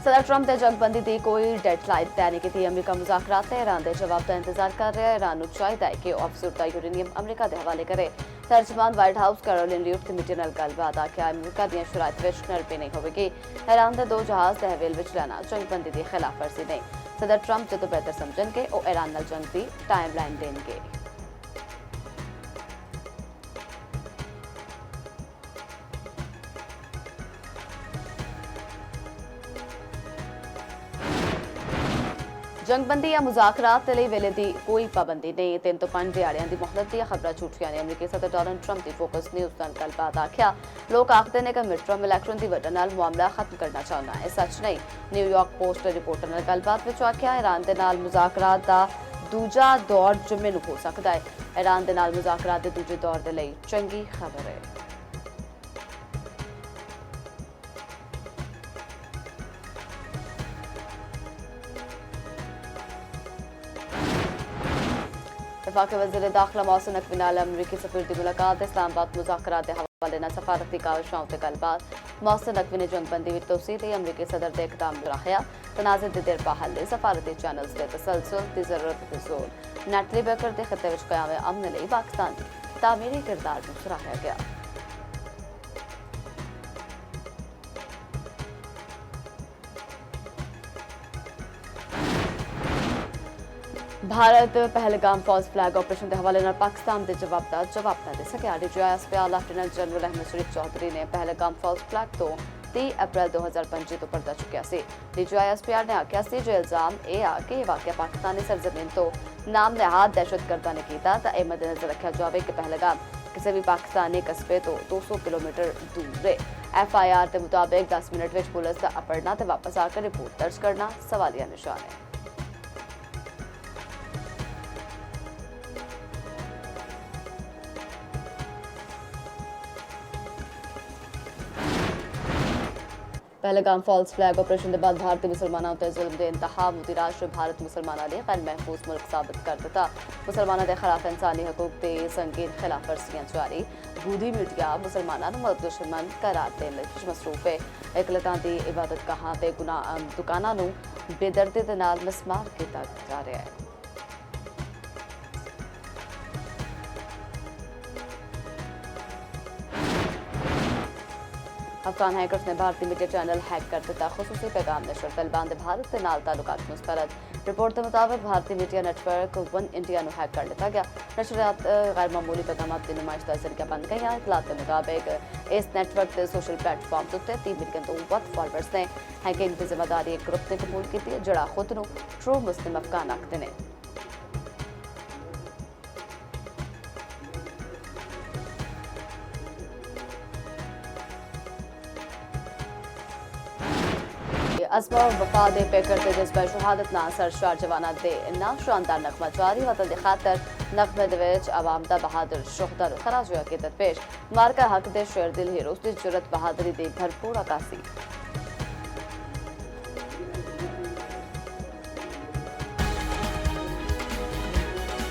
सदर ट्रंप ने जंगबंदी की कोई डेडलाइन तय नहीं की। अमरीका मुज़ाकरात ते ईरान के जवाब का इंतजार कर रहा है। ईरान को चाहिए कि अफसरदा यूरेनियम अमरीका के हवाले करे। तर्जमान व्हाइट हाउस कैरोलिन लीविट की मीटिंग नाल गलबात आखिया अमरीका दी शराइत विच नरमी नहीं होगी। ईरान के 2 जहाज तहवील विच लेना जंगबंदी की खिलाफ वर्जी नहीं। सदर ट्रंप जो बेहतर समझणगे वो ईरान नाल जंग की टाइमलाइन देणगे। जंगबंदी या मुज़ाकरात के लिए वेले की कोई पाबंदी नहीं। 3 तो 5 दिहाड़ियां की मोहलत दी खबर झूठियां ने। अमरीकी सदर डोनाल्ड ट्रंप की फोकस न्यूज़ नाल गलबात आखिया लोग आखते ने कि मिड टर्म इलैक्शन की वजह नाल मामला खत्म करना चाहना है। सच नहीं। न्यूयॉर्क पोस्ट रिपोर्टर नाल गलबात विच आखिया ईरान के नाल मुज़ाकरात का दूजा दौर जुम्मे नूं हो सकता है। ईरान के नाल मुज़ाकरात के दूजे दौर के लिए चंगी खबर है। वफाक वज़ीर दाखिला मोहसिन नकवी नाल अमरीकी सफीर की मुलाकात। इस्लामाबाद मुज़ाकरात के हवाले नाल सफारती काविशां ते गलबात। मोहसिन नकवी ने जंगबंदी विच तोसी ते अमरीकी सदर के इकदाम दोहराया। तनाज़े दे देर बहाल सफारती चैनल्स के तसलसल की जरूरत पर जोर। नैटली बेकर के खिते विच क़याम अमन लई पाकिस्तान की तामीरी किरदार नूं सराहया गया। Bharat Pahalgam false flag operation के हवाले नाल पाकिस्तान के जवाब ना दे सकिया। DGISP lieutenant general Ahmed Sharif Chaudhry ने पहलगाम फॉल्स फ्लैग तो 30 अप्रैल 2025 तो पर्दा चुकिया सी। DGISP ने आख्या सी जो इल्जाम ये आ कि वाकया पाकिस्तानी सरजमीन तो नाम नहाद दहशतगर्दा ने किया तो यह मद्देनजर रखा जाए कि पहलगाम किसी भी पाकिस्तानी कस्बे तो 200 किलोमीटर दूर है। FIR के मुताबिक 10 मिनट में पुलिस का अपड़ना तो वापस आकर रिपोर्ट दर्ज करना सवालिया निशान है। पहलगाम फॉल्स फ्लैग ऑपरेशन के बाद भारतीय मुसलमानों पर जुल्म के इंतहा मोदी राष्ट्र भारत मुसलमानों ने गैर महफूज मुल्क साबित कर दिता। मुसलमानों के खिलाफ इंसानी हकूक के संगीन खिलाफ वर्जियां जारी। बूदी मीडिया मुसलमानों मदद दुश्मन करार देने मसरूफ है। इकलतां की इबादत गाहां ते दुकानां नूं बेदर्दी दे नाल मिसमार किया जा रहा है। अफगान हैकर्स ने भारतीय मीडिया चैनल हैक कर दिता। खुसूसी पैगाम नशर तालिबान के भारत के नाल ताल्लुकात मुस्तरद। रिपोर्ट के मुताबिक भारतीय मीडिया नेटवर्क वन इंडिया नूं हैक कर लिया गया। नशरियात गैर मामूली पैगाम की नुमाइश का जरिया बन गई। इतलात के मुताबिक इस नेटवर्क के सोशल प्लेटफॉर्म उत्ते 3 मिलियन तो वध फॉलोअर्स ने। हैकिंग की जिम्मेदारी एक ग्रुप ने कबूल की जिहड़ा खुद नूं ट्रू मुस्लिम अफगान आखदे ने। अज़मा वफा दे पेकर ते जज्बा शहादत ना सरशार जवाना दे ना शानदार नगमा जारी। वतन दी खातर नगमे दे विच आवाम दा बहादुर शोहदा खराज अकीदत पेश। मारका हक दे शेर दिल हीरोज़ दी जुरत बहादुरी दी भरपूर अकासी।